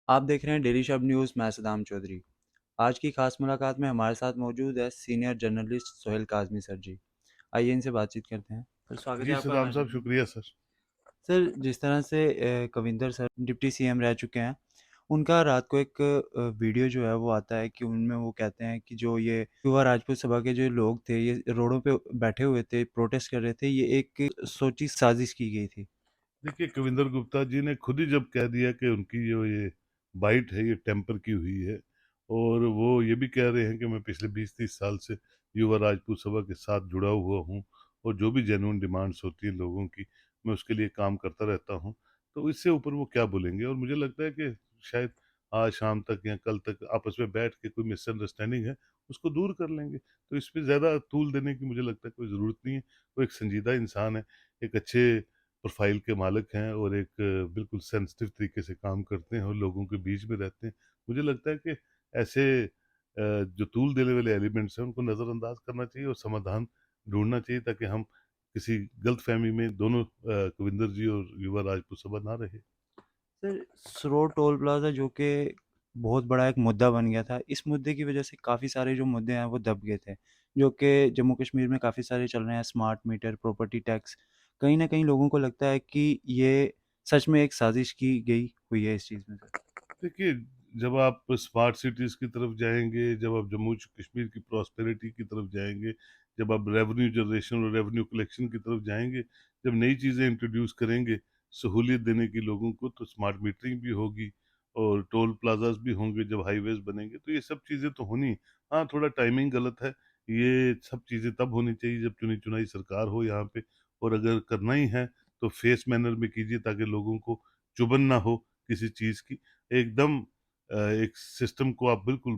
आप देख रहे हैं डेली शब न्यूज़। मैं सदाम चौधरी। आज की खास मुलाकात में हमारे साथ मौजूद है senior journalist Sohail Kazmi sir ji. आइए इनसे बातचीत करते हैं। सर, स्वागत है जी आपका सदाम हमारे साहब, शो में। शुक्रिया सर। सर, जिस तरह से कविंदर सर डिप्टी सीएम रह चुके हैं, उनका रात को एक वीडियो जो है वो आता है कि उनमें वो कहते हैं कि जो ये युवा राजपूत सभा के जो लोग थे, ये रोडों पे बैठे हुए थे, प्रोटेस्ट कर रहे थे, ये एक सोची साजिश की गई थी। देखिए, कविंदर गुप्ता जी ने खुद ही जब कह दिया कि उनकी जो ये बाइट है ये टेम्पर की हुई है, और वो ये भी कह रहे हैं कि मैं पिछले 20-30 साल से युवा राजपूत सभा के साथ जुड़ा हुआ हूँ, और जो भी जेन्युइन डिमांड्स होती हैं लोगों की, मैं उसके लिए काम करता रहता हूँ। तो इससे ऊपर वो क्या बोलेंगे? और मुझे लगता है कि शायद आज शाम तक या कल तक आपस में बैठ के कोई मिसअंडरस्टैंडिंग है, उसको दूर कर लेंगे। तो इस पे ज़्यादा तूल देने की मुझे लगता है कोई ज़रूरत नहीं है। वो एक संजीदा इंसान है, एक अच्छे प्रोफाइल के मालिक हैं, और एक बिल्कुल सेंसिटिव तरीके से काम करते हैं और लोगों के बीच में रहते हैं। मुझे लगता है कि ऐसे जो तूल देने वाले एलिमेंट्स हैं उनको नज़रअंदाज करना चाहिए और समाधान ढूंढना चाहिए, ताकि हम किसी गलतफहमी में दोनों कविंदर जी और युवा राजपूत सभा ना रहे। सर, स्रो टोल प्लाज़ा जो कि बहुत बड़ा एक मुद्दा बन गया था, इस मुद्दे की वजह से काफ़ी सारे जो मुद्दे हैं वो दब गए थे, जो कि जम्मू कश्मीर में काफ़ी सारे चल रहे हैं। स्मार्ट मीटर, प्रॉपर्टी टैक्स, कहीं न कहीं लोगों को लगता है कि ये सच में एक साजिश की गई हुई है इस चीज़ में सर। देखिए, जब आप स्मार्ट सिटीज़ की तरफ जाएँगे, जब आप जम्मू कश्मीर की प्रॉस्पेरिटी की तरफ जाएँगे, जब आप रेवेन्यू जनरेशन और रेवेन्यू कलेक्शन की तरफ जाएँगे, जब नई चीज़ें इंट्रोड्यूस करेंगे, सहूलियत देने की लोगों को, तो स्मार्ट मीटरिंग भी होगी और टोल प्लाज़ास भी होंगे जब हाईवेज़ बनेंगे, तो ये सब चीज़ें तो होनी ही। हाँ, थोड़ा टाइमिंग गलत है। ये सब चीज़ें तब होनी चाहिए जब चुनी-चुनाई सरकार हो यहाँ पे, और अगर करना ही है, तो फेस मैनर में कीजिए ताकि लोगों को चुभन ना हो किसी चीज़ की। एकदम एक सिस्टम को आप बिल्कुल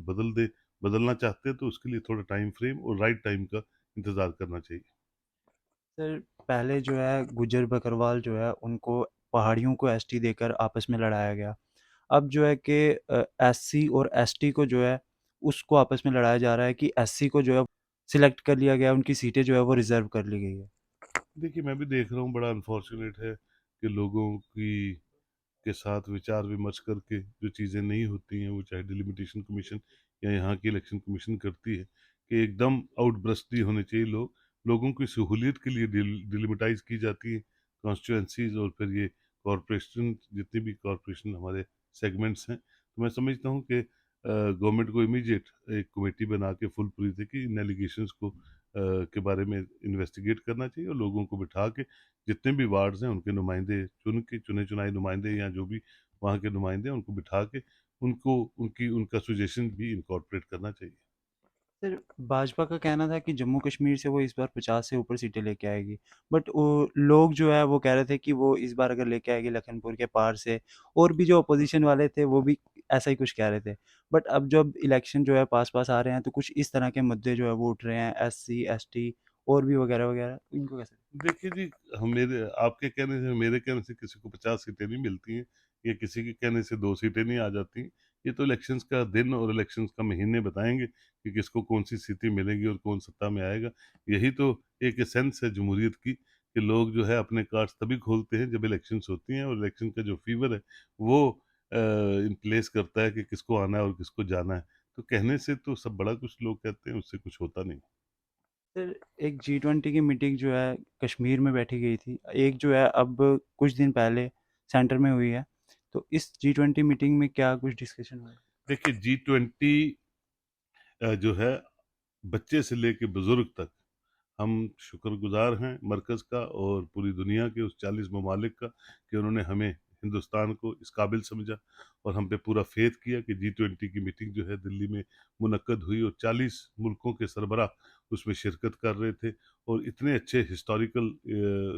बदलना चाहते हैं, तो उसके लिए थोड़ा टाइम फ्रेम और राइट टाइम का इंतज़ार करना चाहिए। सर, पहले जो है गुज्जर बकरवाल जो है उनको पहाड़ियों को एसटी देकर आपस में लड़ाया गया। अब जो है कि एससी और एसटी को जो है उसको आपस में लड़ाया जा रहा है कि एससी को जो है सिलेक्ट कर लिया गया है, उनकी सीटें जो है वो रिज़र्व कर ली गई है। देखिए, मैं भी देख रहा हूँ, बड़ा अनफॉर्चुनेट है कि लोगों की के साथ विचार विमर्श करके जो चीज़ें नहीं होती हैं, वो चाहे डिलिमिटेशन कमीशन या यहाँ की इलेक्शन कमीशन करती है, कि एकदम आउटब्रस्ट नहीं होने चाहिए लोगों की सहूलियत के लिए डिलिमिटाइज की जाती है कॉन्स्टिट्यूंसीज, और फिर ये कॉरपोरेशन, जितनी भी कॉरपोरेशन हमारे सेगमेंट्स हैं, तो मैं समझता हूँ कि गवर्नमेंट को इमीडिएट एक कमेटी बना के फुल पूरी थे कि इन एलिगेशंस को के बारे में इन्वेस्टिगेट करना चाहिए, और लोगों को बिठा के जितने भी वार्ड्स हैं उनके नुमाइंदे चुन के, चुने चुनाए नुमाइंदे या जो भी वहाँ के नुमाइंदे हैं, उनको बिठा के उनको उनका सुजेशन भी इनकॉर्पोरेट करना चाहिए। सर, भाजपा का कहना था कि जम्मू कश्मीर से वो इस बार 50 से ऊपर सीटें लेके आएगी, बट वो लोग जो है वो कह रहे थे कि वो इस बार अगर लेके आएगी लखनपुर के पार से, और भी जो अपोजिशन वाले थे वो भी ऐसा ही कुछ कह रहे थे। बट अब जब इलेक्शन जो है पास पास आ रहे हैं तो कुछ इस तरह के मुद्दे जो है वो उठ रहे हैं, एससी एसटी और भी वगैरह वगैरह, इनको कैसे। देखिए जी, हम मेरे आपके कहने से, मेरे कहने से किसी को 50 सीटें नहीं मिलती हैं, या किसी के कहने से 2 सीटें नहीं आ जाती हैं। ये तो इलेक्शंस का दिन और इलेक्शंस का महीने बताएँगे कि किसको कौन-सी सीटें मिलेंगी और कौन सत्ता में आएगा। यही तो एक एसेंस है जमहूरियत की, कि लोग जो है अपने कार्ड्स तभी खोलते हैं जब इलेक्शंस होती हैं, और इलेक्शन का जो फीवर है वो इन प्लेस करता है कि किसको आना है और किसको जाना है। तो कहने से तो सब बड़ा कुछ लोग कहते हैं, उससे कुछ होता नहीं। सर, एक G20 की मीटिंग जो है कश्मीर में बैठी गई थी, एक जो है अब कुछ दिन पहले सेंटर में हुई है, तो इस G20 मीटिंग में क्या कुछ डिस्कशन हुआ है? देखिए, जी-20 जो है, बच्चे से लेके बुजुर्ग तक, हम शुक्रगुजार हैं मरकज़ का और पूरी दुनिया के उस 40 ममालिक का, कि उन्होंने हमें, हिंदुस्तान को इस काबिल समझा और हम पे पूरा फेथ किया कि जी-20 की मीटिंग जो है दिल्ली में मुनक्कद हुई, और 40 मुल्कों के सरबराह उसमें शिरकत कर रहे थे, और इतने अच्छे हिस्टोरिकल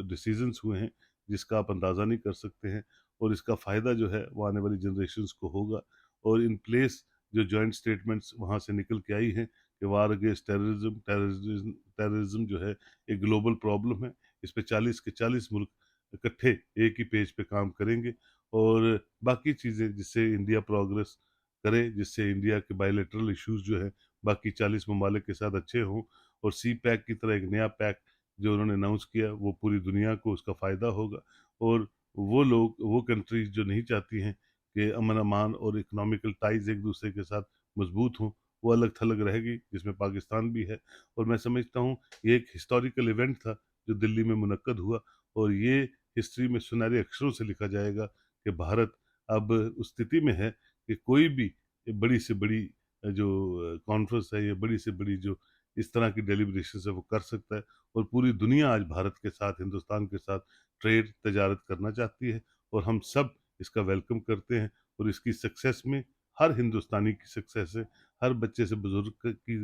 डिसीजंस हुए हैं जिसका आप अंदाज़ा नहीं कर सकते हैं, और इसका फ़ायदा जो है वो आने वाली जनरेशन्स को होगा। और इन प्लेस जो जॉइंट स्टेटमेंट्स वहाँ से निकल के आई हैं कि वार अगेंस्ट टेररिज्म जो है एक ग्लोबल प्रॉब्लम है, इस पे 40 के 40 मुल्क इकट्ठे एक ही पेज पे काम करेंगे, और बाकी चीज़ें जिससे इंडिया प्रोग्रेस करे, जिससे इंडिया के बायलैटरल इश्यूज जो है बाकी 40 ममालिक के साथ अच्छे हों, और सी पैक की तरह एक नया पैक जो उन्होंने अनाउंस किया, वो पूरी दुनिया को उसका फ़ायदा होगा। और वो लोग, वो कंट्रीज जो नहीं चाहती हैं कि अमन-अमान और इकोनॉमिकल टाइज़ एक-दूसरे के साथ मज़बूत हों, वो अलग-थलग रहेगी, जिसमें पाकिस्तान भी है। और मैं समझता हूँ ये एक हिस्टोरिकल इवेंट था, जो दिल्ली में मुनक्कद हुआ, और ये हिस्ट्री में सुनहरे अक्षरों से लिखा जाएगा कि भारत अब उस स्थिति में है कि कोई भी बड़ी से बड़ी जो कॉन्फ्रेंस है, या बड़ी से बड़ी जो इस तरह की डेलिब्रेशंस है, वो कर सकता है। और पूरी दुनिया आज भारत के साथ, हिंदुस्तान के साथ ट्रेड, तजारत करना चाहती है, और हम सब इसका वेलकम करते हैं। और इसकी सक्सेस में हर हिंदुस्तानी की सक्सेस है, हर बच्चे से बुजुर्ग की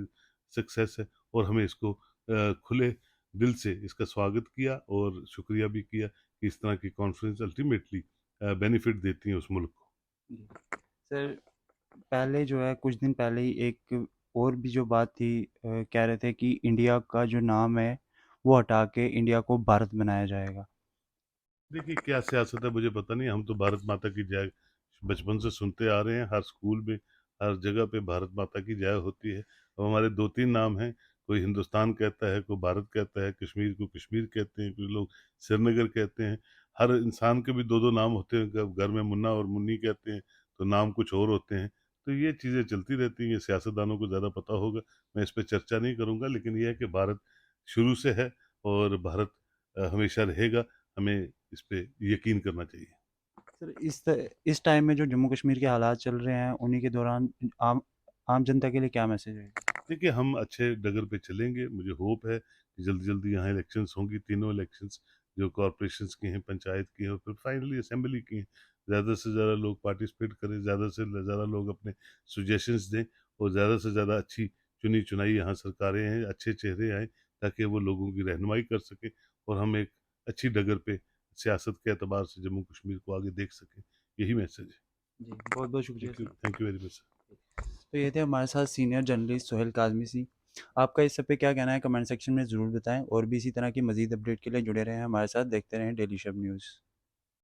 सक्सेस है, और हमें इसको खुले दिल से इसका स्वागत किया, और शुक्रिया भी किया कि इस तरह की कॉन्फ्रेंस अल्टीमेटली बेनिफिट देती हैं उस मुल्क को। जी। सर, पहले जो है कुछ दिन पहले ही एक और भी जो बात थी, कह रहे थे कि इंडिया का जो नाम है वो हटा के इंडिया को भारत बनाया जाएगा। देखिए क्या सियासत है मुझे पता नहीं, हम तो भारत माता की जय बचपन से सुनते आ रहे हैं, हर स्कूल में, हर जगह पे भारत माता की जय होती है। अब हमारे 2-3 नाम हैं, कोई हिंदुस्तान कहता है, कोई भारत कहता है, कश्मीर को कश्मीर कहते हैं, कुछ लोग श्रीनगर कहते हैं। हर इंसान के भी 2-2 नाम होते हैं, घर में मुन्ना और मुन्नी कहते हैं, तो नाम कुछ और होते हैं। तो ये चीज़ें चलती रहती हैं, ये सियासतदानों को ज़्यादा पता होगा, मैं इस पे चर्चा नहीं करूँगा, लेकिन ये है कि भारत शुरू से है, और भारत हमेशा रहेगा। हमें इस पे यकीन करना चाहिए। सर, इस टाइम में जो जम्मू कश्मीर के हालात चल रहे हैं उन्हीं के दौरान आम आम जनता के लिए क्या मैसेज है? देखिए, हम अच्छे डगर पे चलेंगे, मुझे होप है कि जल्दी-जल्दी यहाँ इलेक्शंस होंगी, तीनों इलेक्शंस, जो कॉर्पोरेशंस की हैं, पंचायत की हैं, और फिर फाइनली असेंबली की हैं। ज़्यादा से ज़्यादा लोग पार्टिसिपेट करें, ज़्यादा से ज़्यादा लोग अपने सजेशंस दें, और ज़्यादा से ज़्यादा अच्छी चुनी-चुनाई यहाँ सरकारें हैं, अच्छे चेहरे आएँ, ताकि वो लोगों की रहनुमाई कर सकें, और हम एक अच्छी डगर पे सियासत के एतबार से जम्मू कश्मीर को आगे देख सकें। यही मैसेज है। जी, बहुत-बहुत शुक्रिया sir. Thank you very much. तो ये थे हमारे साथ सीनियर जर्नलिस्ट सोहेल काज़मी जी। आपका इस सब पे क्या कहना है कमेंट सेक्शन में ज़रूर बताएँ, और भी इसी तरह की मज़ीद अपडेट के लिए जुड़े रहें हमारे साथ, देखते रहें डेली शब न्यूज़।